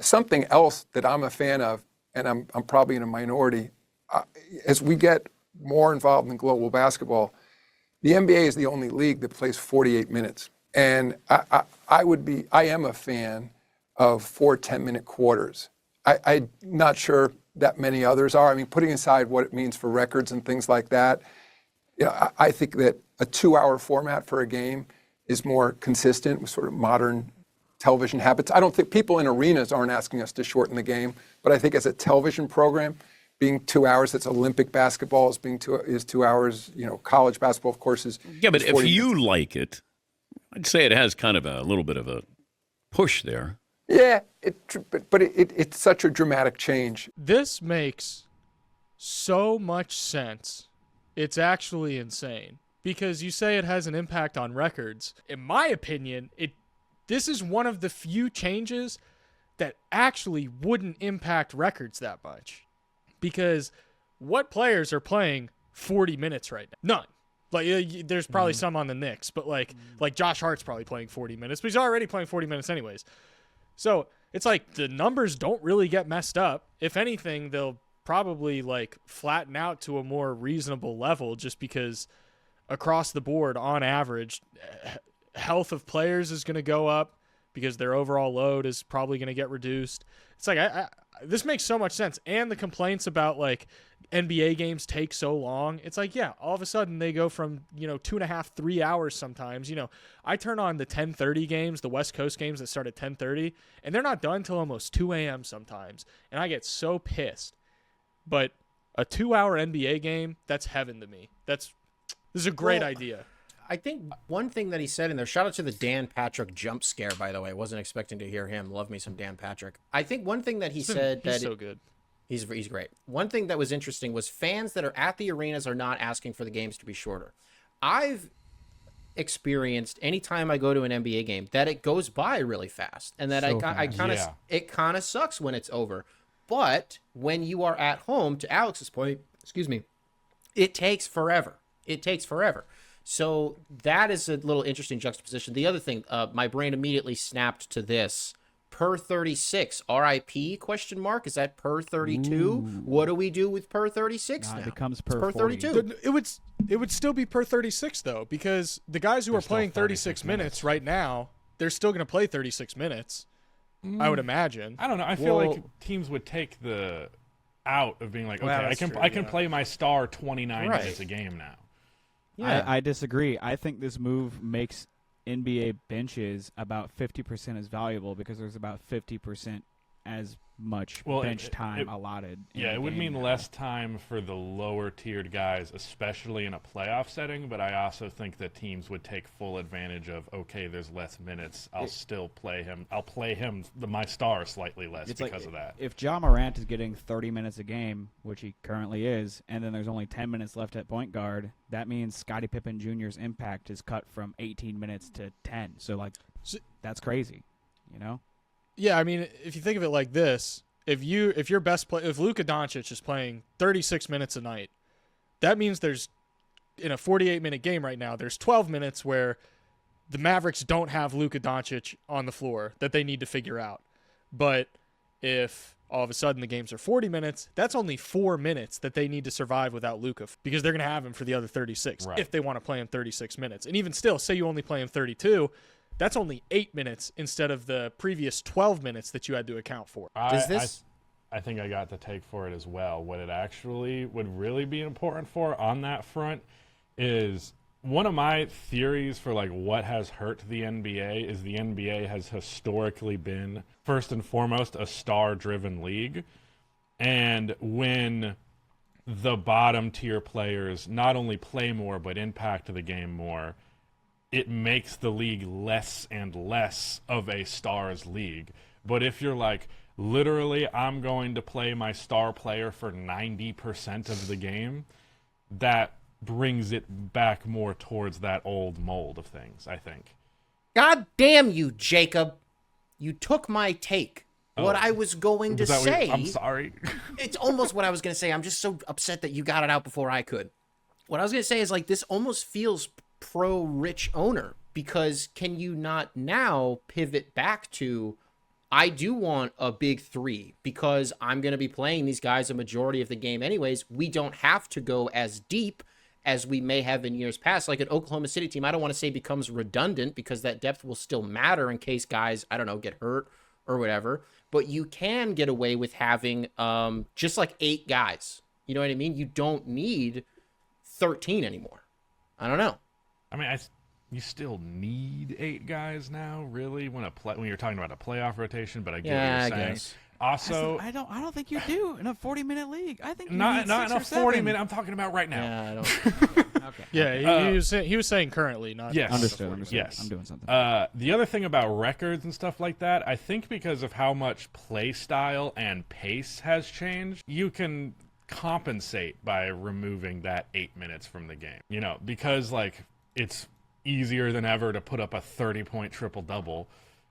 something else that I'm a fan of, and I'm probably in a minority, as we get more involved in global basketball, the NBA is the only league that plays 48 minutes. And I am a fan of 4 10-minute quarters. I'm not sure that many others are. I mean, putting aside what it means for records and things like that, I think that a 2-hour format for a game is more consistent with sort of modern television habits. I don't think people in arenas aren't asking us to shorten the game, but I think as a television program, being 2 hours, that's Olympic basketball, is 2 hours. College basketball, of course, is but is if 40 you minutes. like it, I'd say it has kind of a little bit of a push there. Yeah, but it's such a dramatic change. This makes so much sense. It's actually insane because you say it has an impact on records. In my opinion, this is one of the few changes that actually wouldn't impact records that much. Because what players are playing 40 minutes right now? None. Like there's probably some on the Knicks, but like Josh Hart's probably playing 40 minutes, but he's already playing 40 minutes anyways. So it's like the numbers don't really get messed up. If anything, they'll probably like flatten out to a more reasonable level just because across the board, on average, health of players is going to go up because their overall load is probably going to get reduced. It's like this makes so much sense. And the complaints about like NBA games take so long. It's like, yeah, all of a sudden they go from, 2.5, 3 hours sometimes. I turn on the 10:30 games, the West Coast games that start at 10:30, and they're not done till almost 2 a.m. sometimes. And I get so pissed. But a 2-hour NBA game, that's heaven to me. This is a great idea. I think one thing that he said in there, shout out to the Dan Patrick jump scare, by the way. Wasn't expecting to hear him. Love me some Dan Patrick. I think one thing that he said he's so good. He's great. One thing that was interesting was fans that are at the arenas are not asking for the games to be shorter. I've experienced anytime I go to an NBA game that it goes by really fast and that it kind of sucks when it's over. But when you are at home, to Alex's point, it takes forever. So that is a little interesting juxtaposition. The other thing, my brain immediately snapped to this. Per 36, RIP, question mark? Is that per 32? Ooh. What do we do with per 36 now? It becomes per 32. It would still be per 36, though, because the guys who are playing 36 minutes right now, they're still going to play 36 minutes, I would imagine. I don't know. I feel like teams would take the out of being like, okay, I can play my star 29 minutes a game now. Yeah. I disagree. I think this move makes NBA benches about 50% as valuable because there's about 50% as much bench time allotted. It would mean less time for the lower tiered guys, especially in a playoff setting. But I also think that teams would take full advantage of, okay, there's less minutes. I'll still play him. I'll play him, my star, slightly less because of that. If Ja Morant is getting 30 minutes a game, which he currently is, and then there's only 10 minutes left at point guard, that means Scottie Pippen Jr.'s impact is cut from 18 minutes to 10. So, that's crazy, Yeah, I mean, if you think of it like this, if your best play, if Luka Doncic is playing 36 minutes a night, that means there's, in a 48-minute game right now, there's 12 minutes where the Mavericks don't have Luka Doncic on the floor that they need to figure out. But if all of a sudden the games are 40 minutes, that's only 4 minutes that they need to survive without Luka because they're going to have him for the other 36 if they want to play him 36 minutes. And even still, say you only play him 32, that's only 8 minutes instead of the previous 12 minutes that you had to account for. I think I got the take for it as well. What it actually would really be important for on that front is one of my theories for what has hurt the NBA is the NBA has historically been, first and foremost, a star-driven league. And when the bottom tier players not only play more but impact the game more, it makes the league less and less of a stars league. But if you're literally, I'm going to play my star player for 90% of the game, that brings it back more towards that old mold of things, I think. God damn you, Jacob. You took my take. What I was going to say. I'm sorry. It's almost what I was going to say. I'm just so upset that you got it out before I could. What I was going to say is this almost feels pro-rich owner, because can you not now pivot back to I do want a big three because I'm going to be playing these guys a majority of the game anyways. We don't have to go as deep as we may have in years past. Like an Oklahoma City team, I don't want to say becomes redundant because that depth will still matter in case guys, I don't know, get hurt or whatever. But you can get away with having just like 8 guys. You know what I mean? You don't need 13 anymore. I don't know. I mean, you still need 8 guys now, really, when you're talking about a playoff rotation. But I get what you're saying. Guess. Also, I don't think you do in a 40-minute league. I think you not need in 6 a or 40-minute. 7. I'm talking about right now. Yeah, I don't. Okay. Yeah, he was saying currently, not Yes. Understood. Yes. I'm doing something. The other thing about records and stuff like that, I think because of how much play style and pace has changed, you can compensate by removing that 8 minutes from the game. You know, because like it's easier than ever to put up a 30-point triple-double.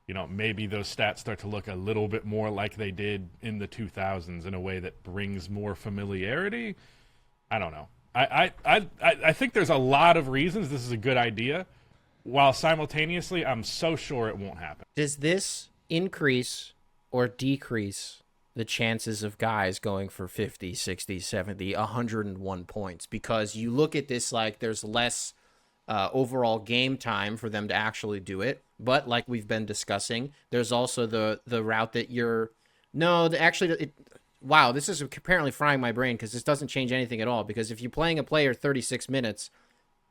You know, maybe those stats start to look a little bit more like they did in the 2000s in a way that brings more familiarity. I don't know. I think there's a lot of reasons this is a good idea, while simultaneously I'm so sure it won't happen. Does this increase or decrease the chances of guys going for 50, 60, 70, 101 points? Because you look at this like there's less overall game time for them to actually do it. But like we've been discussing, there's also the route that you're... Wow, this is apparently frying my brain because this doesn't change anything at all. Because if you're playing a player 36 minutes,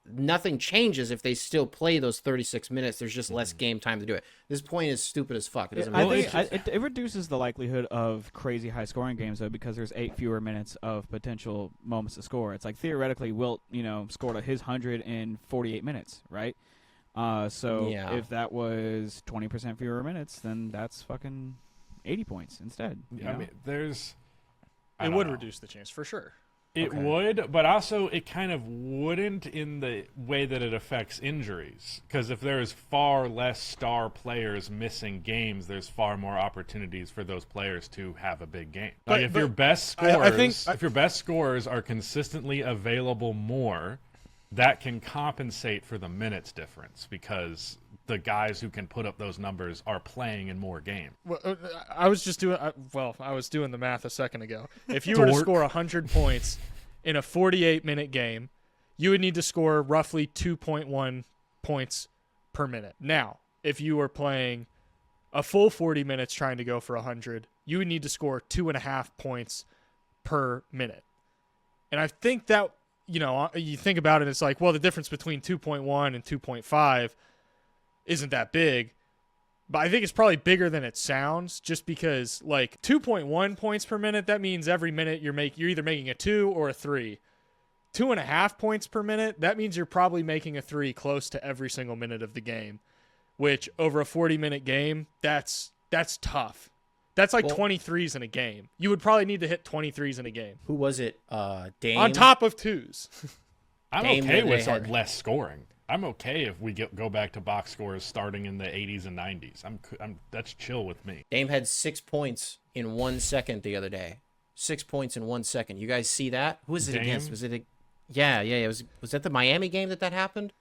nothing changes if they still play those 36 minutes. There's just less game time to do it. This point is stupid as fuck. It doesn't I make think it reduces the likelihood of crazy high scoring games though, because there's 8 fewer minutes of potential moments to score. It's like theoretically Wilt, scored his 100 in 48 minutes, right? So Yeah. if that was 20% fewer minutes, then that's fucking 80 points instead. I mean, I It don't would know. reduce the chance for sure. It would, but also it kind of wouldn't in the way that it affects injuries. Because if there's far less star players missing games, there's far more opportunities for those players to have a big game. Like if your best scorers, if your best scorers are consistently available more, that can compensate for the minutes difference because the guys who can put up those numbers are playing in more games. Well, I was just doing. I was doing the math a second ago. If you were to score 100 points in a 48-minute game, you would need to score roughly 2.1 points per minute. Now, if you were playing a full 40 minutes trying to go for 100, you would need to score 2.5 points per minute. And I think that you think about it, it's like, well, the difference between 2.1 and 2.5 isn't that big, but I think it's probably bigger than it sounds just because like 2.1 points per minute, that means every minute you're either making a 2 or a 3. 2.5 points per minute, that means you're probably making a 3 close to every single minute of the game, which over a 40-minute game, that's tough. That's like 23s in a game. You would probably need to hit 23s in a game. Who was it? Dame? On top of 2s. I'm Dame okay that with they had. less scoring. I'm okay if we go back to box scores starting in the 80s and 90s. That's chill with me. Dame had 6 points in 1 second the other day. 6 points in 1 second. You guys see that? Who was it Dame? against? Was it? Yeah. Was that the Miami game that happened?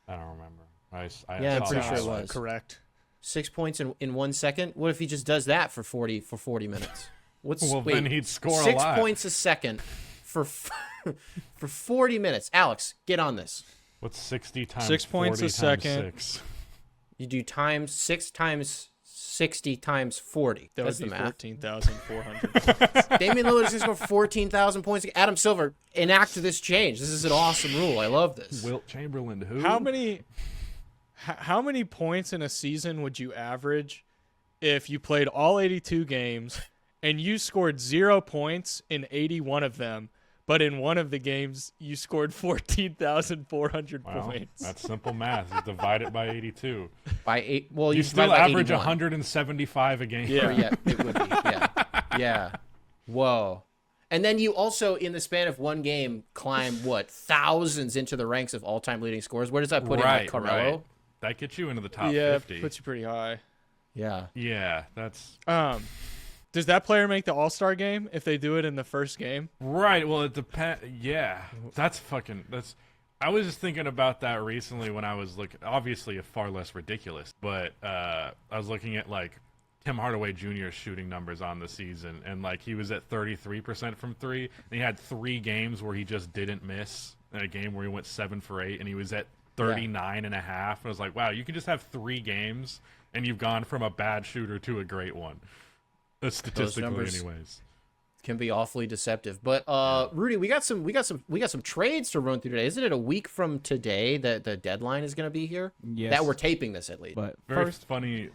I don't remember. Yeah, I'm saw pretty the sure it highlights. was. Correct. 6 points in 1 second. What if he just does that for 40 minutes? Well, then he'd score a 6 lot. points a second for 40 minutes. Alex, get on this. What's 60 times 6 points 40 a times second. 6? You do 6 times 60 times 40. That That's would the be math. 14,400. Damian Lillard's going to score 14,000 points. Adam Silver, enact this change. This is an awesome rule. I love this. Wilt Chamberlain, who? How many points in a season would you average if you played all 82 games and you scored 0 points in 81 of them, but in one of the games you scored 14,400 points? That's simple math. You divide it by 82. By 8, well, You still divide by average 81. 175 a game. Yeah. It would be. Yeah. Whoa. And then you also, in the span of one game, climb, thousands into the ranks of all-time leading scorers. Where does that put him? Like Carmelo? Right. That gets you into the top Yeah, 50. puts you pretty high. Yeah. Yeah, that's... Does that player make the All-Star game if they do it in the first game? Right, well, it depends. Yeah, that's... I was just thinking about that recently when I was looking... Obviously, far less ridiculous, but I was looking at, like, Tim Hardaway Jr.'s shooting numbers on the season, and like he was at 33% from three, and he had 3 games where he just didn't miss, and a game where he went 7 for 8, and he was at 39.5. And I was like, wow, you can just have 3 games, and you've gone from a bad shooter to a great one. Statistically, anyways. Can be awfully deceptive. But Rudy, we got some trades to run through today. Isn't it a week from today that the deadline is going to be here? Yes. That we're taping this at least. But Very first, funny.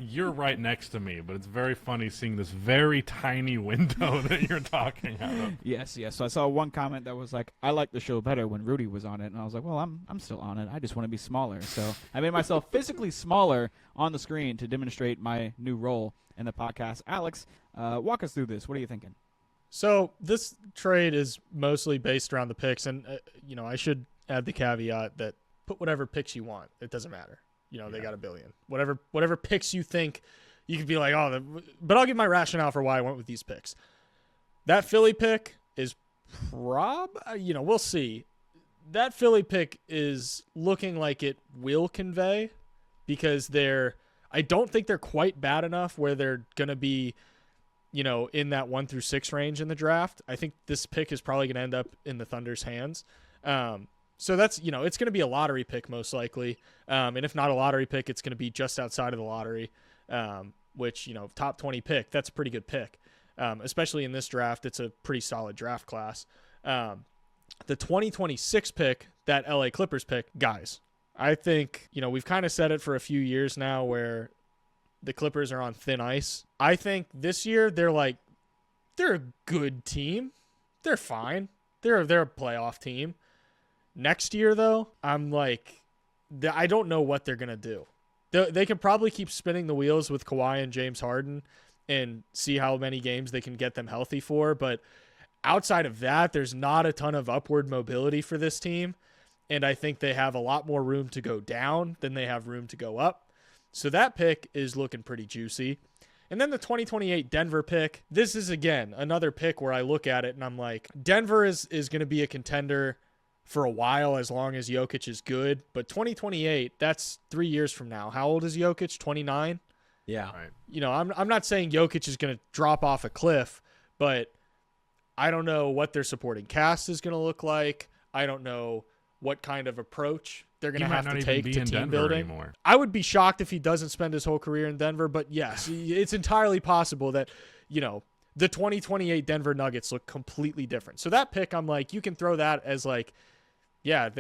You're right next to me, but it's very funny seeing this very tiny window that you're talking out of. yes. So I saw one comment that was like, "I like the show better when Rudy was on it," and I was like, "Well, I'm still on it. I just want to be smaller." So I made myself physically smaller on the screen to demonstrate my new role in the podcast. Alex, walk us through this. What are you thinking? So this trade is mostly based around the picks, and I should add the caveat that put whatever picks you want. It doesn't matter. They got $1 billion. Whatever picks you think, you could be like, but I'll give my rationale for why I went with these picks. That Philly pick is we'll see. That Philly pick is looking like it will convey because I don't think they're quite bad enough where they're going to be, in that 1 through 6 range in the draft. I think this pick is probably going to end up in the Thunder's hands. So that's, it's going to be a lottery pick most likely. And if not a lottery pick, it's going to be just outside of the lottery, which, top 20 pick, that's a pretty good pick. Especially in this draft, it's a pretty solid draft class. The 2026 pick, that LA Clippers pick, guys, I think, we've kind of said it for a few years now where the Clippers are on thin ice. I think this year they're a good team. They're fine. They're a playoff team. Next year, though, I'm like, I don't know what they're going to do. They can probably keep spinning the wheels with Kawhi and James Harden and see how many games they can get them healthy for. But outside of that, there's not a ton of upward mobility for this team. And I think they have a lot more room to go down than they have room to go up. So that pick is looking pretty juicy. And then the 2028 Denver pick, this is, again, another pick where I look at it and I'm like, Denver is going to be a contender for a while as long as Jokic is good. But 2028, that's 3 years from now. How old is Jokic? 29? Yeah. Right. I'm not saying Jokic is going to drop off a cliff, but I don't know what their supporting cast is going to look like. I don't know what kind of approach they're going to have to take to team building. Anymore. I would be shocked if he doesn't spend his whole career in Denver, but yes, it's entirely possible that, the 2028 Denver Nuggets look completely different. So that pick, I'm like, you can throw that as like, yeah,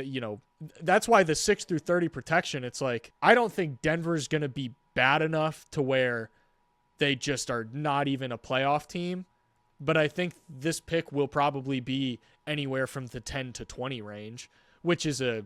that's why the 6 through 30 protection, it's like, I don't think Denver's going to be bad enough to where they just are not even a playoff team. But I think this pick will probably be anywhere from the 10 to 20 range, which is a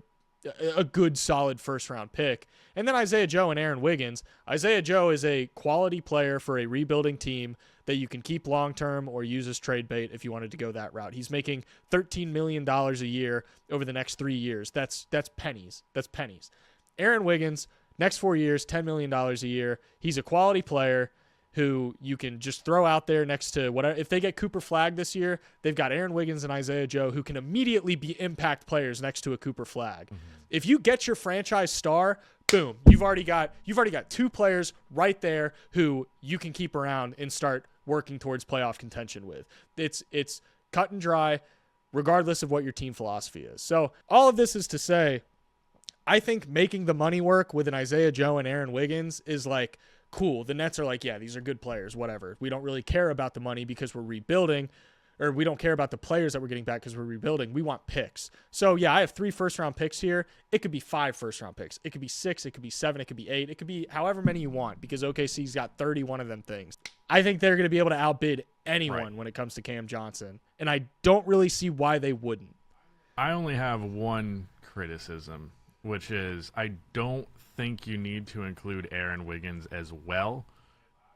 good, solid first-round pick. And then Isaiah Joe and Aaron Wiggins. Isaiah Joe is a quality player for a rebuilding team that you can keep long-term or use as trade bait if you wanted to go that route. He's making $13 million a year over the next 3 years. That's pennies. That's pennies. Aaron Wiggins, next 4 years, $10 million a year. He's a quality player who you can just throw out there next to whatever. If they get Cooper Flagg this year, they've got Aaron Wiggins and Isaiah Joe who can immediately be impact players next to a Cooper Flagg. Mm-hmm. If you get your franchise star, boom, you've already got 2 players right there who you can keep around and start working towards playoff contention with. It's cut and dry, regardless of what your team philosophy is. So all of this is to say, I think making the money work with an Isaiah Joe and Aaron Wiggins is like, cool. The Nets are like, yeah, these are good players, whatever. We don't really care about the money because we're rebuilding, or we don't care about the players that we're getting back because we're rebuilding. We want picks. So, yeah, I have 3 first-round picks here. It could be 5 first-round picks. It could be 6. It could be 7. It could be 8. It could be however many you want because OKC's got 31 of them things. I think they're going to be able to outbid anyone when it comes to Cam Johnson, and I don't really see why they wouldn't. I only have one criticism, which is I don't think you need to include Aaron Wiggins as well.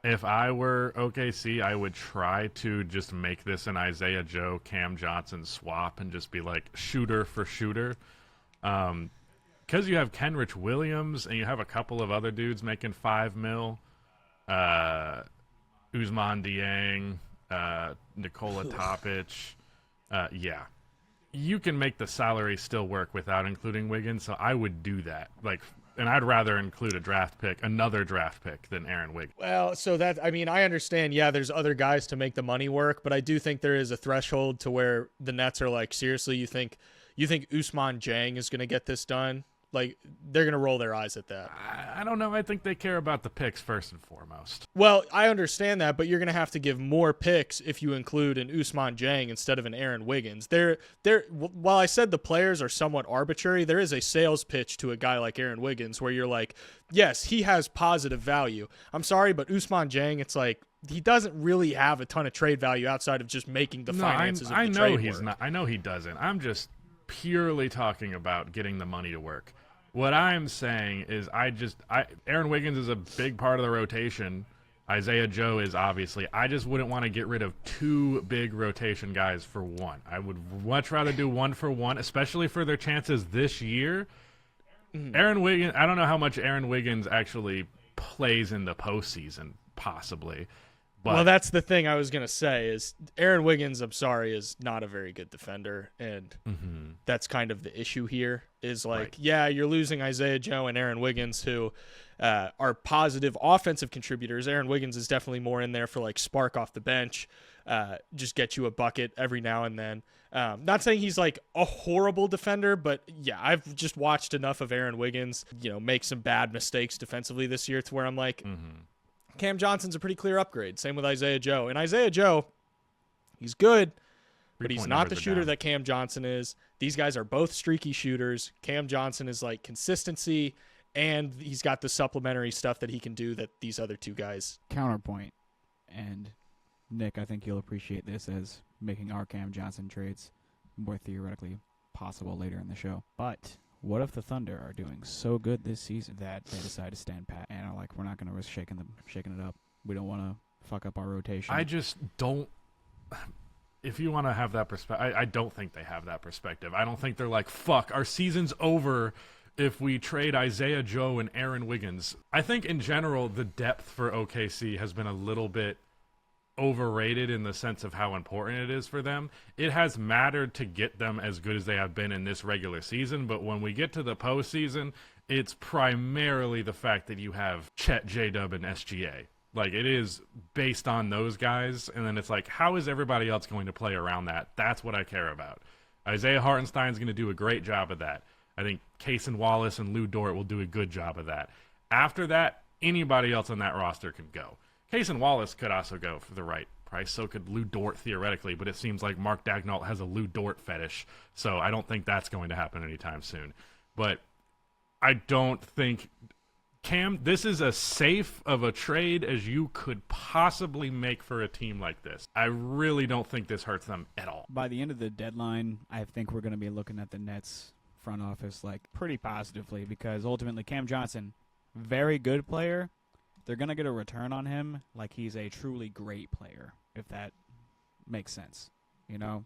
If I were OKC, I would try to just make this an Isaiah Joe, Cam Johnson swap and just be like shooter for shooter. Because you have Kenrich Williams and you have a couple of other dudes making $5 million. Ousmane Dieng, Nikola Topic. Yeah. You can make the salary still work without including Wiggins, so I would do that. Like, and I'd rather include another draft pick than Aaron Wiggins. Well, so that, I mean, I understand, yeah, there's other guys to make the money work, but I do think there is a threshold to where the Nets are like, seriously, you think Ousmane Dieng is going to get this done? Like, they're going to roll their eyes at that. I don't know. I think they care about the picks first and foremost. Well, I understand that, but you're going to have to give more picks if you include an Ousmane Dieng instead of an Aaron Wiggins. While I said the players are somewhat arbitrary, there is a sales pitch to a guy like Aaron Wiggins where you're like, yes, he has positive value. I'm sorry, but Ousmane Dieng, it's like, he doesn't really have a ton of trade value outside of just making the finances of the trade work. Not. I know he doesn't. I'm just purely talking about getting the money to work. What I'm saying is Aaron Wiggins is a big part of the rotation. Isaiah Joe is obviously. I just wouldn't want to get rid of two big rotation guys for one. I would much rather do one for one, especially for their chances this year. Aaron Wiggins, I don't know how much Aaron Wiggins actually plays in the postseason, possibly. But well, that's the thing I was going to say is Aaron Wiggins, I'm sorry, is not a very good defender. And that's kind of the issue here is like, Right. Yeah, you're losing Isaiah Joe and Aaron Wiggins who are positive offensive contributors. Aaron Wiggins is definitely more in there for like spark off the bench, just get you a bucket every now and then. Not saying he's like a horrible defender, but yeah, I've just watched enough of Aaron Wiggins, make some bad mistakes defensively this year to where I'm like, Cam Johnson's a pretty clear upgrade. Same with Isaiah Joe. And Isaiah Joe, he's good, but he's not the shooter that Cam Johnson is. These guys are both streaky shooters. Cam Johnson is like consistency, and he's got the supplementary stuff that he can do that these other two guys. Counterpoint, and Nick, I think you'll appreciate this as making our Cam Johnson trades more theoretically possible later in the show. But what if the Thunder are doing so good this season that they decide to stand pat and are like, we're not going to risk shaking it up. We don't want to fuck up our rotation. I just don't. If you want to have that perspective, I don't think they have that perspective. I don't think they're like, fuck, our season's over if we trade Isaiah Joe and Aaron Wiggins. I think in general, the depth for OKC has been a little bit overrated in the sense of how important it is for them. It has mattered to get them as good as they have been in this regular season, but when we get to the postseason, it's primarily the fact that you have Chet, J-Dub, and SGA. Like, it is based on those guys, and then it's like, how is everybody else going to play around that? That's what I care about. Isaiah Hartenstein's going to do a great job of that. I think Cason Wallace and Lou Dort will do a good job of that. After that, anybody else on that roster can go. Cason Wallace could also go for the right price. So could Lou Dort theoretically, but it seems like Mark Daigneault has a Lou Dort fetish, so I don't think that's going to happen anytime soon. But I don't think Cam, this is as safe of a trade as you could possibly make for a team like this. I really don't think this hurts them at all. By the end of the deadline, I think we're going to be looking at the Nets front office like pretty positively because ultimately Cam Johnson, very good player. They're going to get a return on him like he's a truly great player, if that makes sense.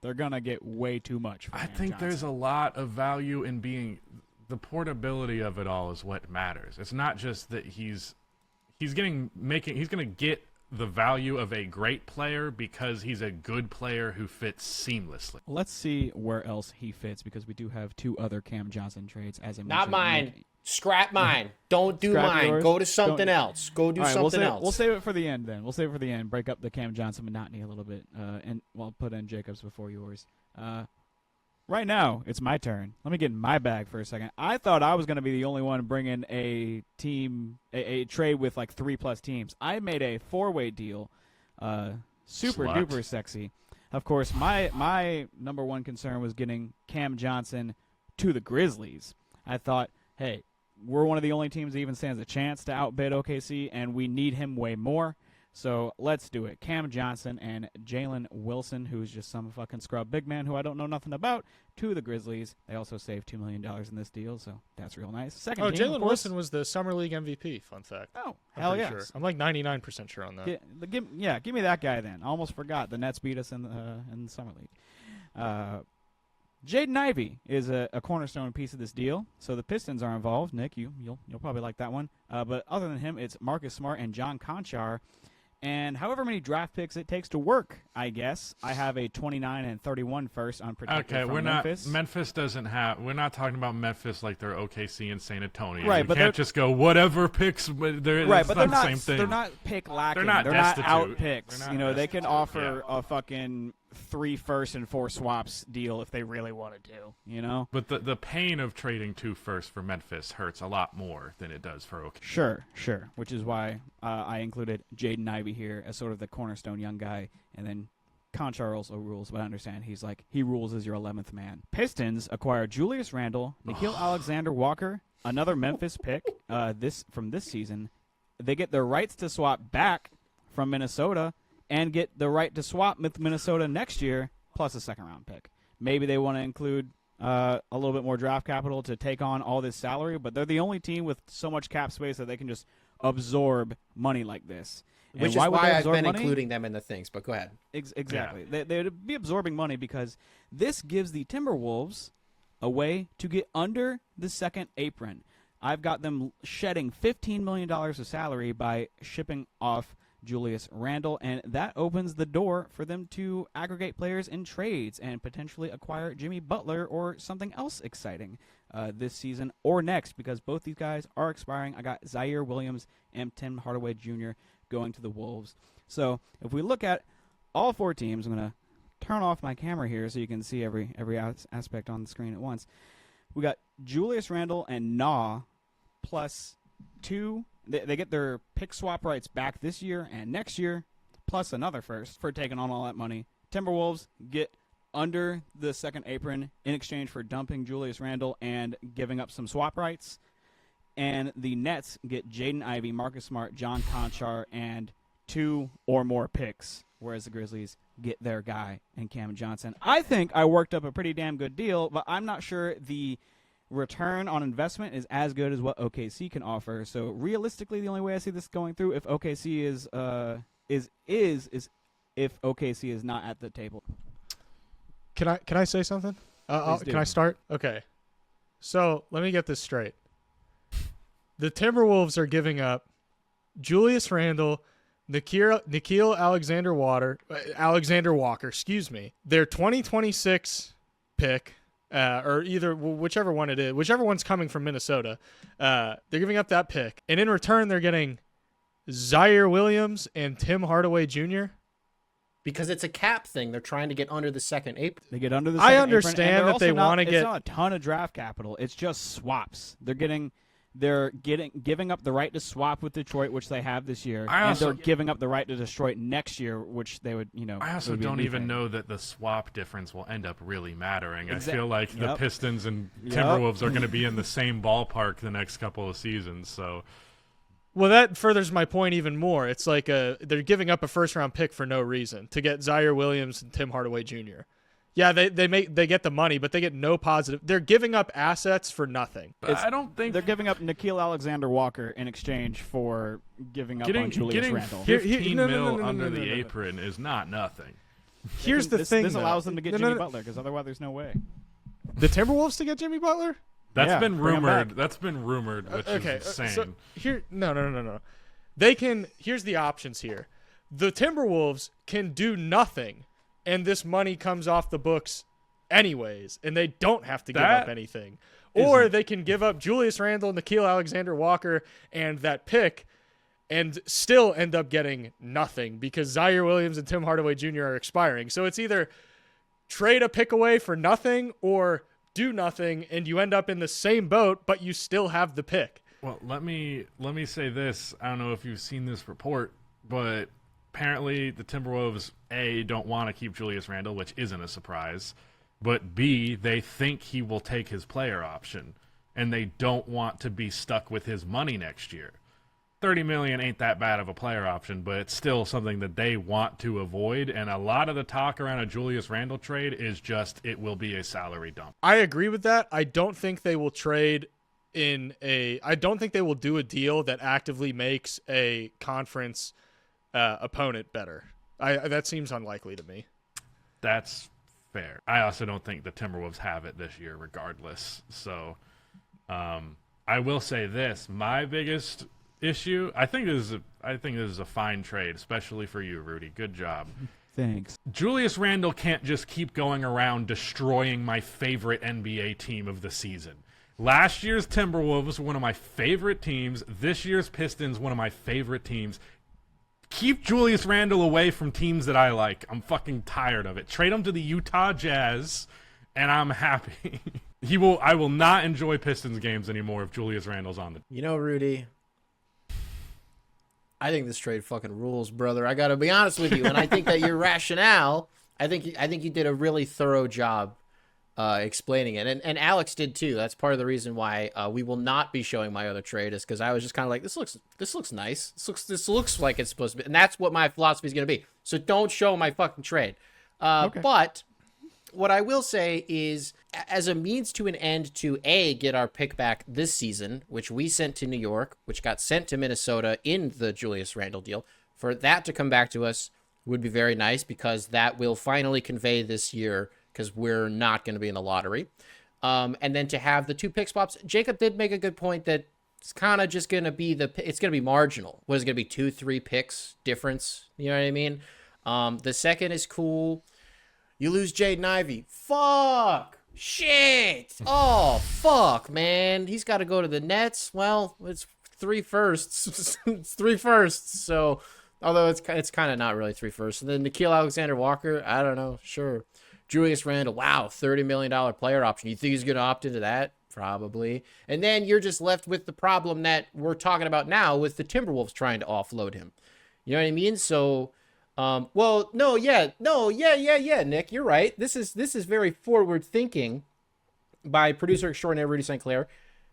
They're going to get way too much for I Cam think Johnson. there's a lot of value in being the portability of it all is what matters. It's not just that he's going to get the value of a great player because he's a good player who fits seamlessly. Let's see where else he fits because we do have two other Cam Johnson trades as I mentioned. Not mine. Scrap mine. Don't do Scrap mine. yours. Go to something Don't- else. Go do All right, something else. We'll save it for the end then. We'll save it for the end. Break up the Cam Johnson monotony a little bit. And we'll put in Jacobs before yours. Right now, it's my turn. Let me get in my bag for a second. I thought I was going to be the only one bringing a trade with like 3+ teams. I made a 4-way deal. Super Slut. duper sexy. Of course, my number one concern was getting Cam Johnson to the Grizzlies. I thought, hey, we're one of the only teams that even stands a chance to outbid OKC, and we need him way more. So let's do it. Cam Johnson and Jalen Wilson, who's just some fucking scrub big man who I don't know nothing about, to the Grizzlies. They also saved $2 million in this deal, so that's real nice. Second team, of Jalen course. Wilson was the Summer League MVP, fun fact. Oh, I'm hell pretty yeah. sure. I'm like 99% sure on that. Give me that guy then. I almost forgot. The Nets beat us in the Summer League. Jaden Ivey is a cornerstone piece of this deal, so the Pistons are involved. Nick, you'll probably like that one. But other than him, it's Marcus Smart and John Conchar. and however many draft picks it takes to work, I guess. I have a 29 and 31 first unprotected Okay, from we're Memphis. not. Memphis doesn't have. We're not talking about Memphis like they're OKC and San Antonio. Right, you but can't just go whatever picks. They're, Right, it's but not they're the same thing. they're not pick lacking. They're not destitute. out picks. They're not They can destitute, offer a fucking 3 firsts and 4 swaps deal if they really wanted to. But the pain of trading 2 firsts for Memphis hurts a lot more than it does for OKC. Sure. Which is why I included Jaden Ivey here as sort of the cornerstone young guy, and then Conchar also rules, but I understand he rules as your 11th man. Pistons acquire Julius Randle, Nickeil Alexander-Walker, another Memphis pick from this season. They get their rights to swap back from Minnesota and get the right to swap with Minnesota next year, plus a second-round pick. Maybe they want to include a little bit more draft capital to take on all this salary, but they're the only team with so much cap space that they can just absorb money like this. And Which is would why they I've absorb been money? including them in the things, but go ahead. Exactly. They would be absorbing money because this gives the Timberwolves a way to get under the second apron. I've got them shedding $15 million of salary by shipping off Julius Randle, and that opens the door for them to aggregate players in trades and potentially acquire Jimmy Butler or something else exciting this season or next, because both these guys are expiring. I got Zaire Williams and Tim Hardaway Jr. going to the Wolves. So if we look at all 4 teams, I'm going to turn off my camera here so you can see every aspect on the screen at once. We got Julius Randle and Nah plus 2. They get their pick swap rights back this year and next year, plus another first for taking on all that money. Timberwolves get under the second apron in exchange for dumping Julius Randle and giving up some swap rights. And the Nets get Jaden Ivey, Marcus Smart, John Conchar, and 2 or more picks, whereas the Grizzlies get their guy in Cam Johnson. I think I worked up a pretty damn good deal, but I'm not sure the return on investment is as good as what OKC can offer. So realistically, the only way I see this going through if OKC is if OKC is not at the table. Can I say something? Can I start? Okay. So let me get this straight. The Timberwolves are giving up Julius Randle, Nickeil Alexander-Walker, their 2026 pick, or whichever one it is, whichever one's coming from Minnesota. They're giving up that pick, and in return, they're getting Zaire Williams and Tim Hardaway Jr. Because it's a cap thing. They're trying to get under the second apron. They get under the second I apron, understand and that they want to get. It's not a ton of draft capital. It's just swaps. They're giving up the right to swap with Detroit, which they have this year, and they're giving up the right to Detroit next year, which they would, I also don't even know that the swap difference will end up really mattering. I feel like the Pistons and Timberwolves are going to be in the same ballpark the next couple of seasons. So, well, that furthers my point even more. It's like they're giving up a first-round pick for no reason to get Zaire Williams and Tim Hardaway Jr. Yeah, they get the money, but they get no positive. They're giving up assets for nothing. I don't think they're giving up Nickeil Alexander-Walker in exchange for giving up on Julius Randle. 15 mil under the apron is not nothing. Here's the thing. This allows them to get Jimmy Butler, because otherwise there's no way. The Timberwolves to get Jimmy Butler? That's been rumored. That's been rumored, which is insane. So no. Here's the options here. The Timberwolves can do nothing, and this money comes off the books anyways, and they don't have to give up anything. Or they can give up Julius Randle, Nickeil Alexander-Walker, and that pick, and still end up getting nothing because Zaire Williams and Tim Hardaway Jr. are expiring. So it's either trade a pick away for nothing or do nothing, and you end up in the same boat, but you still have the pick. Well, let me say this. I don't know if you've seen this report, but apparently the Timberwolves, A, don't want to keep Julius Randle, which isn't a surprise, but B, they think he will take his player option, and they don't want to be stuck with his money next year. $30 million ain't that bad of a player option, but it's still something that they want to avoid, and a lot of the talk around a Julius Randle trade is just it will be a salary dump. I agree with that. I don't think they will trade I don't think they will do a deal that actively makes a conference opponent better. That seems unlikely to me. That's fair. I also don't think the Timberwolves have it this year regardless. So I will say this. My biggest issue. I think this is a fine trade, especially for you, Rudy. Good job. Thanks. Julius Randle can't just keep going around destroying my favorite NBA team of the season. Last year's Timberwolves, one of my favorite teams. This year's Pistons, one of my favorite teams. Keep Julius Randle away from teams that I like. I'm fucking tired of it. Trade him to the Utah Jazz, and I'm happy. I will not enjoy Pistons games anymore if Julius Randle's on the. You know, Rudy, I think this trade fucking rules, brother. I got to be honest with you, and I think that your rationale, I think you did a really thorough job explaining it, and Alex did too. That's part of the reason why we will not be showing my other trade, is because I was just kind of like, this looks nice. This looks like it's supposed to be, and that's what my philosophy is going to be. So don't show my fucking trade. Okay. But what I will say is, as a means to an end to get our pick back this season, which we sent to New York, which got sent to Minnesota in the Julius Randle deal, for that to come back to us would be very nice, because that will finally convey this year, because we're not going to be in the lottery. And then to have the 2 pick swaps, Jacob did make a good point that it's kind of just going to be it's going to be marginal. What is it going to be, 2-3 picks difference? You know what I mean? The second is cool. You lose Jaden Ivey. Fuck. Shit. Oh, fuck, man. He's got to go to the Nets. Well, it's 3 firsts. It's 3 firsts. So, although it's kind of not really 3 firsts. And then Nickeil Alexander-Walker, I don't know. Sure. Julius Randle, wow, $30 million player option. You think he's going to opt into that? Probably. And then you're just left with the problem that we're talking about now with the Timberwolves trying to offload him. You know what I mean? So, Nick, you're right. This is very forward thinking by producer extraordinaire Rudy St. Clair,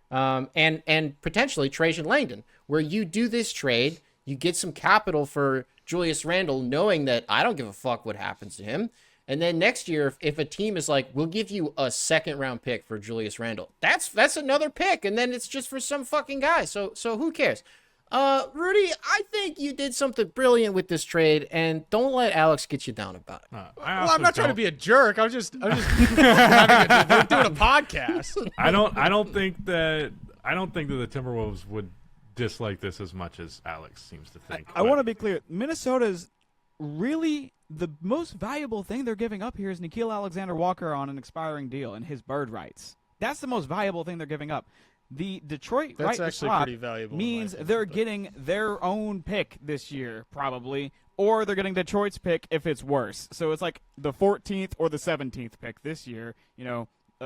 and potentially Trajan Langdon, where you do this trade, you get some capital for Julius Randle, knowing that I don't give a fuck what happens to him. And then next year, if a team is like, we'll give you a 2nd-round pick for Julius Randle, that's another pick, and then it's just for some fucking guy. So who cares? Rudy, I think you did something brilliant with this trade, and don't let Alex get you down about it. Well, I'm not trying to be a jerk. I'm just we're doing a podcast. I don't think that the Timberwolves would dislike this as much as Alex seems to think. I want to be clear. Minnesota's really the most valuable thing they're giving up here is Nickeil Alexander-Walker on an expiring deal and his bird rights. That's the most valuable thing they're giving up. The Detroit That's right actually swap pretty valuable, means in my opinion, they're getting their own pick this year, probably, or they're getting Detroit's pick if it's worse. So it's like the 14th or the 17th pick this year.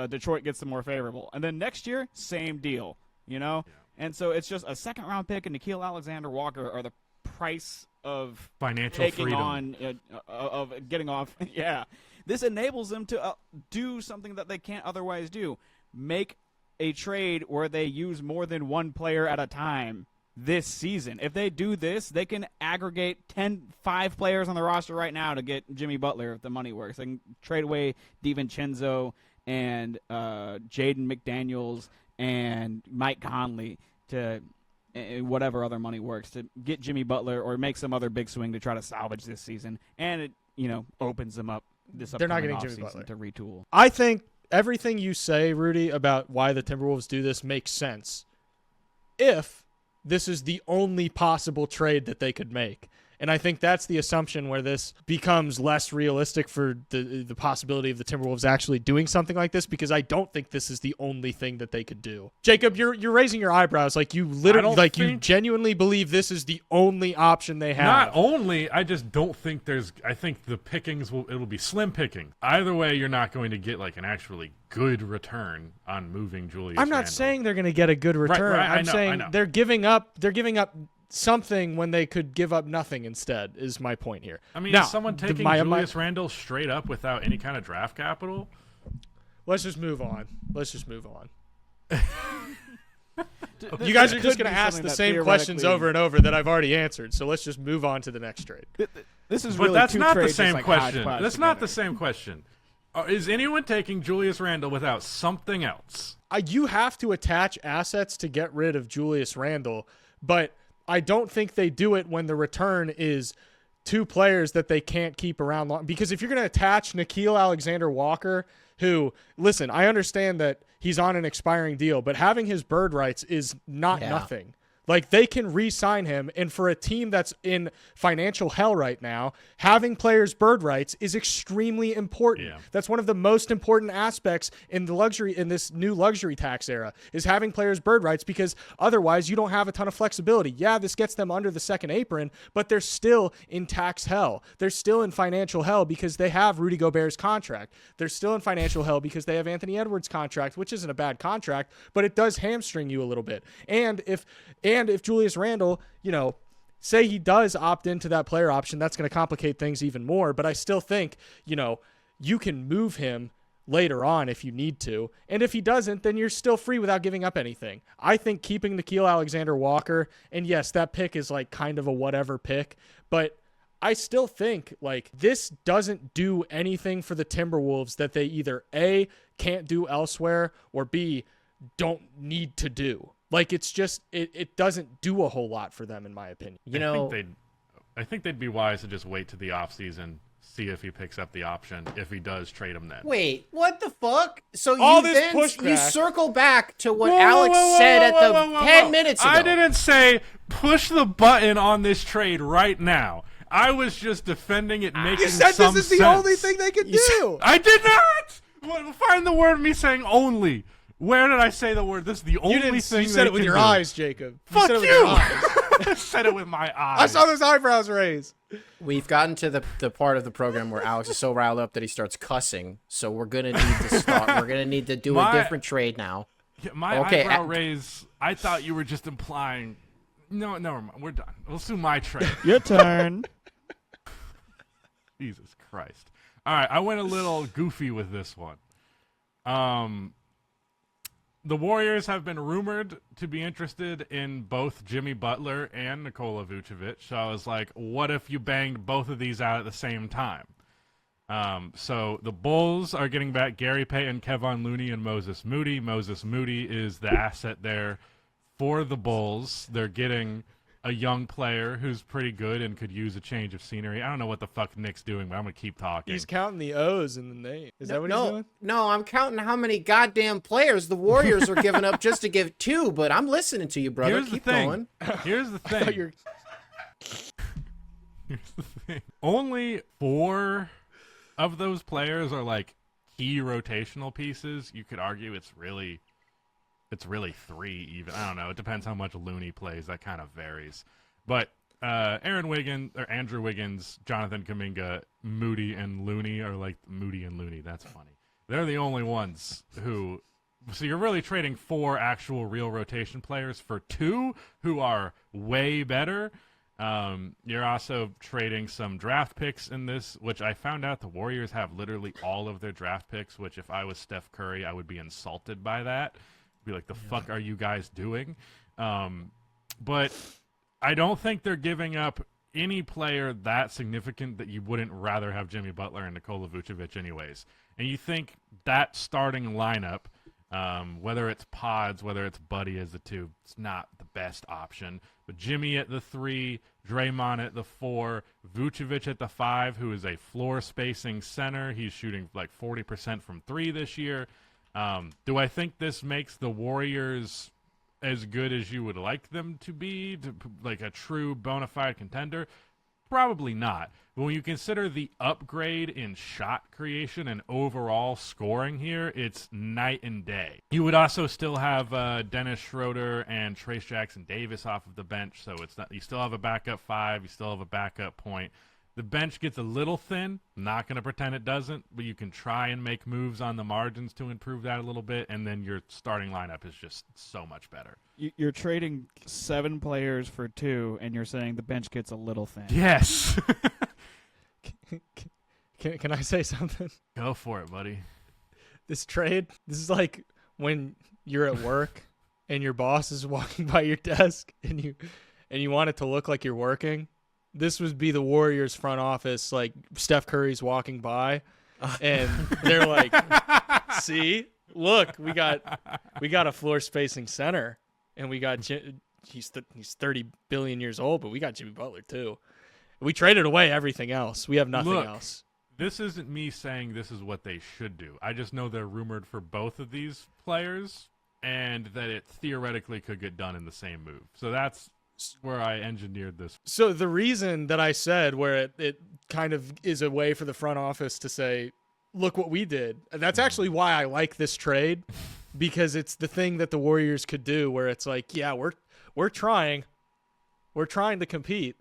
Detroit gets the more favorable. And then next year, same deal, Yeah. And so it's just a 2nd-round pick and Nickeil Alexander-Walker are the price of financial taking freedom on of getting off. Yeah, this enables them to do something that they can't otherwise do: make a trade where they use more than one player at a time this season. If they do this, they can aggregate 5 players on the roster right now to get Jimmy Butler if the money works. They can trade away DiVincenzo and Jaden McDaniels and Mike Conley to whatever other money works to get Jimmy Butler or make some other big swing to try to salvage this season. And it, opens them up this They're not upcoming getting Jimmy offseason Butler to retool. I think everything you say, Rudy, about why the Timberwolves do this makes sense if this is the only possible trade that they could make. And I think that's the assumption where this becomes less realistic for the possibility of the Timberwolves actually doing something like this, because I don't think this is the only thing that they could do. Jacob, you're raising your eyebrows like you literally you genuinely believe this is the only option they have. Not only, I just don't think I think the pickings it'll be slim picking. Either way, you're not going to get like an actually good return on moving Julius I'm not Randle. saying they're going to get a good return. Right, I'm saying they're giving up something when they could give up nothing instead, is my point here. I mean, now, is someone taking Julius Randle straight up without any kind of draft capital? Let's just move on. You guys are just going to ask the same questions over and over that I've already answered, so let's just move on to the next trade. This is But really that's two not the trades same just, question. hodgepodge That's not together. the same question. Is anyone taking Julius Randle without something else? You have to attach assets to get rid of Julius Randle, but I don't think they do it when the return is 2 players that they can't keep around long. Because if you're going to attach Nickeil Alexander-Walker, who, listen, I understand that he's on an expiring deal, but having his bird rights is not nothing. Like, they can re-sign him, and for a team that's in financial hell right now, having players' bird rights is extremely important. Yeah. That's one of the most important aspects in this new luxury tax era, is having players' bird rights, because otherwise you don't have a ton of flexibility. Yeah, this gets them under the second apron, but they're still in tax hell. They're still in financial hell because they have Rudy Gobert's contract. They're still in financial hell because they have Anthony Edwards' contract, which isn't a bad contract, but it does hamstring you a little bit. And if Julius Randle, say he does opt into that player option, that's going to complicate things even more. But I still think, you can move him later on if you need to. And if he doesn't, then you're still free without giving up anything. I think keeping Nickeil Alexander-Walker, and yes, that pick is like kind of a whatever pick, but I still think like this doesn't do anything for the Timberwolves that they either A, can't do elsewhere, or B, don't need to do. Like, it's just, it doesn't do a whole lot for them, in my opinion. I think they'd be wise to just wait to the offseason, see if he picks up the option, if he does trade him then. Wait, what the fuck? So All you this then pushback. you circle back to what Alex said at the 10 minutes ago. I didn't say push the button on this trade right now. I was just defending it, making You said some this is the sense. only thing they can do. I did not! Well, find the word me saying only. Where did I say the word? This is the only thing You said it with your eyes, Jacob. You said it with your eyes. I said it with my eyes. I saw those eyebrows raise. We've gotten to the part of the program where Alex is so riled up that he starts cussing. So we're gonna need to start. We're gonna need to do a different trade now. Yeah, my eyebrow raise, I thought you were just implying. No, never mind. We're done. Let's do my trade. Your turn. Jesus Christ. All right, I went a little goofy with this one. The Warriors have been rumored to be interested in both Jimmy Butler and Nikola Vucevic. So I was like, what if you banged both of these out at the same time? So the Bulls are getting back Gary Payton, Kevon Looney, and Moses Moody. Moses Moody is the asset there for the Bulls. They're getting a young player who's pretty good and could use a change of scenery. I don't know what the fuck Nick's doing, but I'm going to keep talking. He's counting the O's in the name. Is that what he's doing? No, I'm counting how many goddamn players the Warriors are giving up just to give 2, but I'm listening to you, brother. Keep going. Here's the thing. Here's the thing. Only 4 of those players are like key rotational pieces. You could argue it's really 3 even. I don't know. It depends how much Looney plays. That kind of varies. But Andrew Wiggins, Jonathan Kuminga, Moody, and Looney are like Moody and Looney. That's funny. They're the only ones who. So you're really trading 4 actual real rotation players for 2 who are way better. You're also trading some draft picks in this, which I found out the Warriors have literally all of their draft picks, which if I was Steph Curry, I would be insulted by that. Be like, the fuck are you guys doing? But I don't think they're giving up any player that significant that you wouldn't rather have Jimmy Butler and Nikola Vucevic anyways. And you think that starting lineup, whether it's Pods, whether it's Buddy as the 2, it's not the best option. But Jimmy at the 3, Draymond at the 4, Vucevic at the 5, who is a floor spacing center. He's shooting like 40% from 3 this year. Do I think this makes the Warriors as good as you would like them to be, like a true bona fide contender? Probably not. But when you consider the upgrade in shot creation and overall scoring here, it's night and day. You would also still have Dennis Schroeder and Trace Jackson Davis off of the bench, so it's not. You still have a backup 5. You still have a backup point. The bench gets a little thin. I'm not going to pretend it doesn't, but you can try and make moves on the margins to improve that a little bit, and then your starting lineup is just so much better. You're trading 7 players for 2, and you're saying the bench gets a little thin. Yes. Can I say something? Go for it, buddy. This trade, this is like when you're at work and your boss is walking by your desk and you want it to look like you're working. This would be the Warriors front office, like Steph Curry's walking by, and they're like, "See, look, we got a floor spacing center, and we got he's 30 billion years old, but we got Jimmy Butler too. We traded away everything else. We have nothing else." This isn't me saying this is what they should do. I just know they're rumored for both of these players, and that it theoretically could get done in the same move. So that's where I engineered this. So the reason that I said where it kind of is a way for the front office to say, look what we did. That's actually why I like this trade, because it's the thing that the Warriors could do where it's like, yeah, we're trying to compete.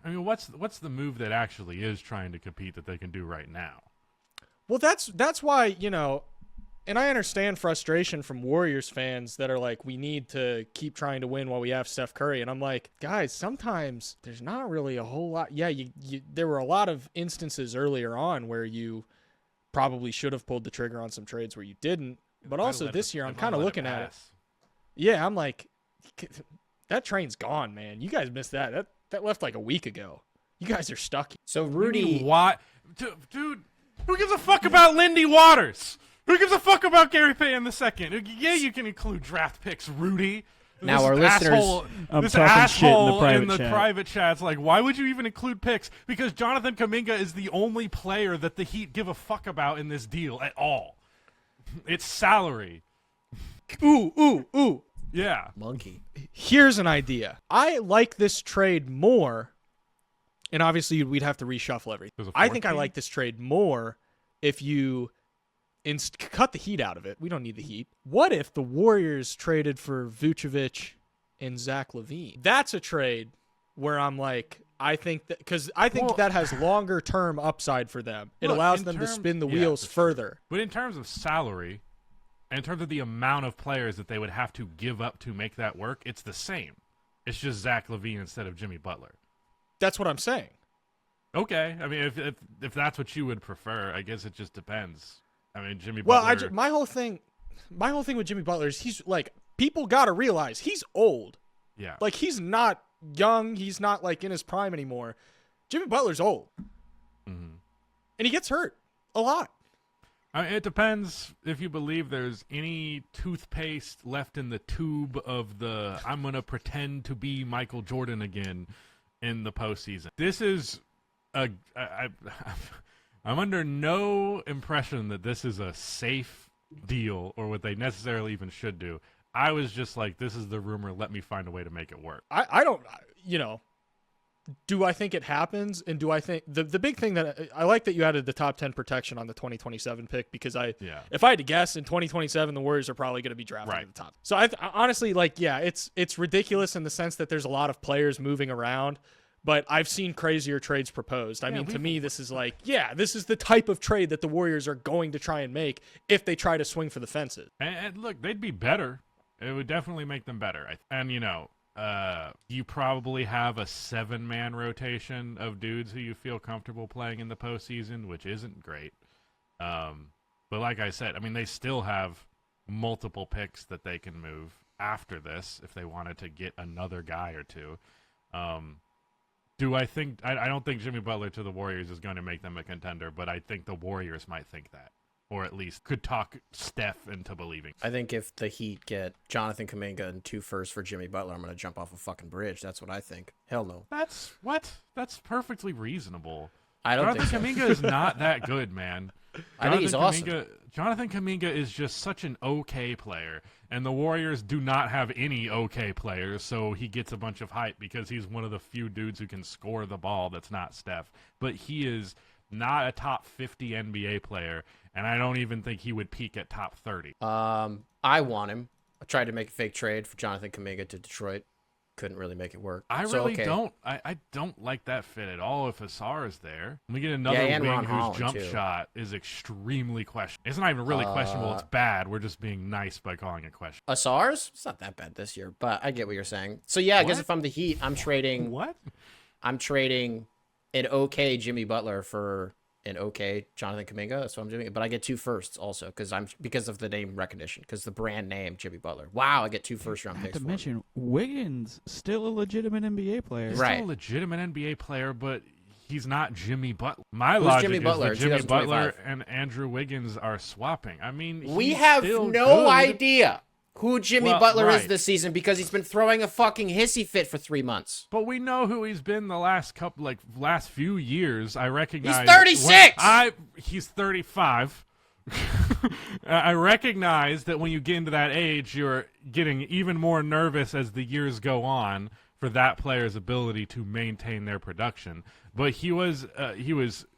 I mean, what's the move that actually is trying to compete that they can do right now? Well, that's why, you know, and I understand frustration from Warriors fans that are like, we need to keep trying to win while we have Steph Curry. And I'm like, guys, sometimes there's not really a whole lot. Yeah, there were a lot of instances earlier on where you probably should have pulled the trigger on some trades where you didn't. But also this year, I'm kind of looking at it. Yeah, I'm like, that train's gone, man. You guys missed that. That left like a week ago. You guys are stuck. So Rudy, What? Dude, who gives a fuck about Lindy Waters? Who gives a fuck about Gary Payton II? Yeah, you can include draft picks, Rudy. Now This our listeners- I'm this talking shit in the asshole private chat. private chat's like, why would you even include picks? Because Jonathan Kuminga is the only player that the Heat give a fuck about in this deal at all. It's salary. Ooh. Yeah. monkey. Here's an idea. I like this trade more, and obviously we'd have to reshuffle everything. There's a I fourth think I team? like this trade more if you cut the Heat out of it. We don't need the Heat. What if the Warriors traded for Vucevic and Zach LaVine? That's a trade where I'm like, I think that because I think Well, that has longer term upside for them. It Look, allows in them to term- spin the yeah, wheels that's true. further. But in terms of salary, and in terms of the amount of players that they would have to give up to make that work, it's the same. It's just Zach LaVine instead of Jimmy Butler. That's what I'm saying. Okay, I mean, if that's what you would prefer, I guess it just depends. I mean, Jimmy Well, Butler. my whole thing with Jimmy Butler is he's like, people got to realize he's old. Yeah. Like, he's not young. He's not like in his prime anymore. Jimmy Butler's old. Mhm. And he gets hurt a lot. I mean, it depends if you believe there's any toothpaste left in the tube of the I'm going to pretend to be Michael Jordan again in the postseason. This is I'm under no impression that this is a safe deal or what they necessarily even should do. I was just like, this is the rumor. Let me find a way to make it work. I don't, do I think it happens? And do I think the big thing that I like that you added the top 10 protection on the 2027 pick, because if I had to guess, in 2027 the Warriors are probably going to be drafted Right. at the top. So I honestly, it's ridiculous in the sense that there's a lot of players moving around, but I've seen crazier trades proposed. I mean, to me, this is this is the type of trade that the Warriors are going to try and make if they try to swing for the fences. And look, they'd be better. It would definitely make them better. And, you probably have a 7-man rotation of dudes who you feel comfortable playing in the postseason, which isn't great. But like I said, I mean, they still have multiple picks that they can move after this if they wanted to get another guy or two. Do I think – I don't think Jimmy Butler to the Warriors is going to make them a contender, but I think the Warriors might think that. Or at least could talk Steph into believing. I think if the Heat get Jonathan Kuminga and 2 firsts for Jimmy Butler, I'm going to jump off a fucking bridge. That's what I think. Hell no. That's perfectly reasonable. I don't Jonathan think so. Kuminga is not that good, man. I think he's awesome. Jonathan Kuminga is just such an okay player, and the Warriors do not have any okay players, so he gets a bunch of hype because he's one of the few dudes who can score the ball that's not Steph. But he is not a top 50 NBA player, and I don't even think he would peak at top 30. I want him. I tried to make a fake trade for Jonathan Kuminga to Detroit. Couldn't really make it work. I So, really okay. don't. I don't like that fit at all if Asar is there. We get another and wing Ron whose Holland, jump too. shot is extremely questionable. It's not even really questionable. It's bad. We're just being nice by calling it questionable. Asar's? It's not that bad this year, but I get what you're saying. So yeah, I guess What? if I'm the Heat, I'm trading What? an okay Jimmy Butler for an okay Jonathan Kuminga. That's what I'm doing. But I get 2 firsts also because of the name recognition, because the brand name Jimmy Butler. Wow, I get 2 first-round Not picks. to for him. mention, Wiggins still a legitimate NBA player. He's Right. still a legitimate NBA player, but he's not Jimmy Butler. My Who's logic Jimmy Butler is in that Jimmy Butler 2025? and Andrew Wiggins are swapping. I mean, We he's have still no good. idea who Jimmy Well, Butler is right. this season because he's been throwing a fucking hissy fit for 3 months. But we know who he's been the last few years. I recognize. 36! He's 35. I recognize that when you get into that age, you're getting even more nervous as the years go on for that player's ability to maintain their production. But he was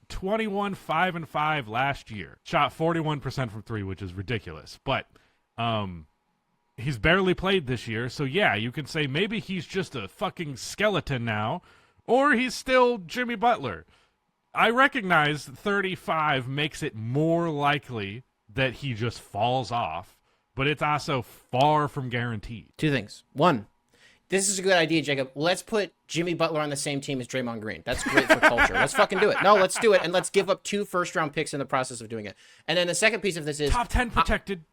21, 5 and 5 last year. Shot 41% from 3, which is ridiculous. But he's barely played this year, so yeah, you can say maybe he's just a fucking skeleton now, or he's still Jimmy Butler. I recognize 35 makes it more likely that he just falls off, but it's also far from guaranteed. Two things. One, this is a good idea, Jacob. Let's put Jimmy Butler on the same team as Draymond Green. That's great for culture. Let's fucking do it. No, let's do it, and let's give up 2 first-round picks in the process of doing it. And then the second piece of this is Top 10 protected.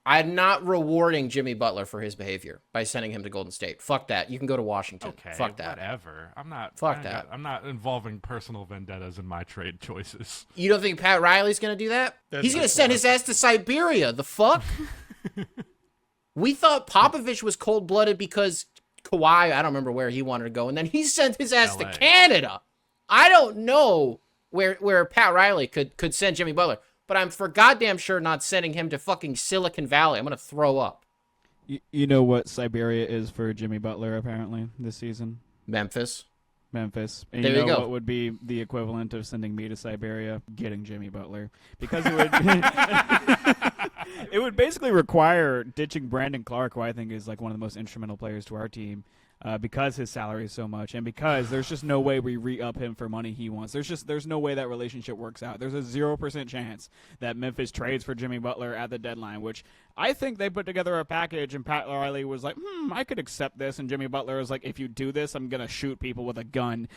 I'm not rewarding Jimmy Butler for his behavior by sending him to Golden State. Fuck that. You can go to Washington. Okay, Fuck that. whatever. Fuck that. I'm not involving personal vendettas in my trade choices. You don't think Pat Riley's going to do that? That's He's going to my send point. his ass to Siberia. The fuck? We thought Popovich was cold-blooded because Kawhi, I don't remember where he wanted to go, and then he sent his ass LA. to Canada. I don't know where Pat Riley could send Jimmy Butler, but I'm for goddamn sure not sending him to fucking Silicon Valley. I'm going to throw up. You know what Siberia is for Jimmy Butler, apparently, this season? Memphis. Memphis. And There you know go. what would be the equivalent of sending me to Siberia? Getting Jimmy Butler. Because it would it would basically require ditching Brandon Clark, who I think is like one of the most instrumental players to our team, because his salary is so much, and because there's just no way we re-up him for money he wants. There's no way that relationship works out. There's a 0% chance that Memphis trades for Jimmy Butler at the deadline, which I think they put together a package, and Pat Riley was like, I could accept this, and Jimmy Butler was like, if you do this, I'm gonna shoot people with a gun.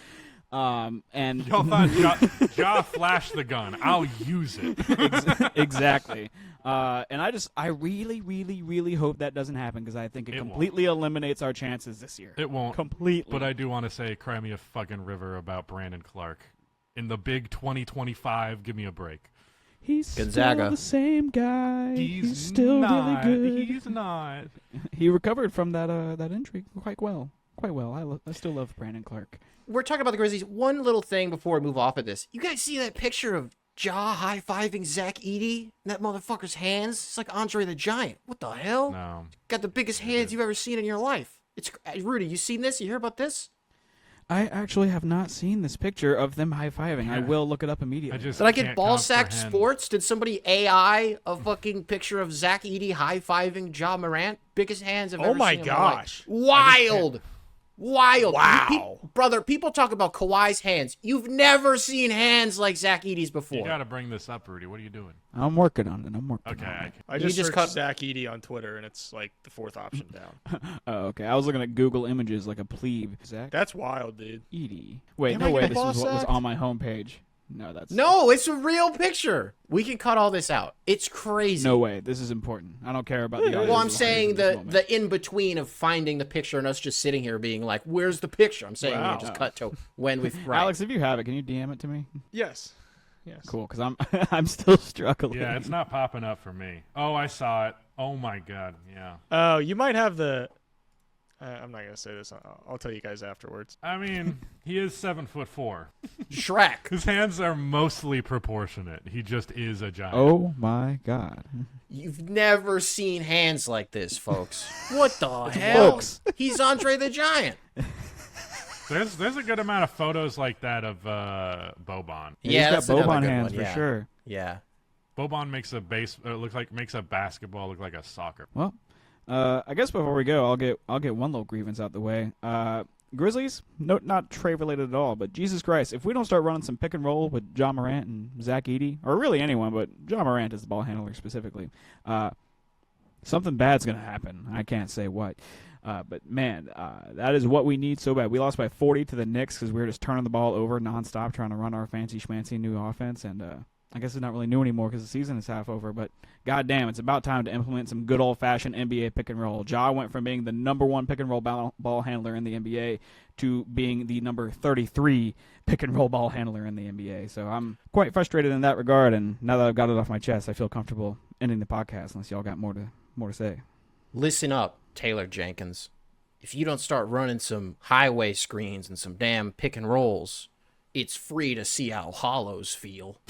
And Y'all thought Ja flashed the gun. I'll use it. exactly. And I really, really, really hope that doesn't happen, because I think it It won't. completely eliminates our chances this year. It won't. Completely. But I do want to say, cry me a fucking river about Brandon Clark. In the big 2025, give me a break. He's Gonzaga. still the same guy. He's still not. really good. He's not. He recovered from that injury quite well. Quite well. I still love Brandon Clark. We're talking about the Grizzlies. One little thing before we move off of this. You guys see that picture of Ja high-fiving Zach Edey in that motherfucker's hands? It's like Andre the Giant. What the hell? No. Got the biggest hands you've ever seen in your life. It's Rudy, you seen this? You hear about this? I actually have not seen this picture of them high-fiving. I will look it up immediately. Did I get can't Ballsack comprehend. Sports? Did somebody AI a fucking picture of Zach Edey high-fiving Ja Morant? Biggest hands I've Oh ever my seen in my life. gosh. Wild. Wild. Wow. Brother, people talk about Kawhi's hands. You've never seen hands like Zach Edey's before. You got to bring this up, Rudy. What are you doing? I'm working on it. Okay. on it. I You just just searched cut- Zach Edey on Twitter, and it's like the 4th option down. Oh, okay. I was looking at Google Images like a plebe. Zach That's wild, dude. Edey. Wait, Am no I way. gonna This was boss what was act? on my homepage. No, that's No, it's a real picture. We can cut all this out. It's crazy. no way. This is important. I don't care about the audio. Well, I'm saying the the in between of finding the picture and us just sitting here being like, "Where's the picture?" I'm saying Wow. we just cut to when we've right. Alex, if you have it, can you DM it to me? Yes. Yes. Cool, because I'm I'm still struggling. Yeah, it's not popping up for me. Oh, I saw it. Oh my god. Yeah. Oh, you might have the. I'm not gonna say this. I'll tell you guys afterwards. I mean, he is 7'4". Shrek. His hands are mostly proportionate. He just is a giant. Oh my god. You've never seen hands like this, folks. What the hell? Folks. He's Andre the Giant. There's a good amount of photos like that of Boban. Yeah, he's that's got another Boban good hands one, for yeah. sure. Yeah. Boban makes a basketball look like a soccer. Well, I guess before we go, I'll get one little grievance out the way. Grizzlies, not trade related at all, but Jesus Christ, if we don't start running some pick and roll with John Morant and Zach Edey, or really anyone, but John Morant is the ball handler specifically, something bad's gonna happen. I can't say what. But man, that is what we need so bad. We lost by 40 to the Knicks because we were just turning the ball over nonstop, trying to run our fancy schmancy new offense, and I guess it's not really new anymore because the season is half over, but goddamn, it's about time to implement some good old-fashioned NBA pick and roll. Ja went from being the number 1 pick and roll ball handler in the NBA to being the number 33 pick and roll ball handler in the NBA. So I'm quite frustrated in that regard, and now that I've got it off my chest, I feel comfortable ending the podcast unless y'all got more to say. Listen up, Taylor Jenkins. If you don't start running some highway screens and some damn pick and rolls, it's free to see how hollows feel.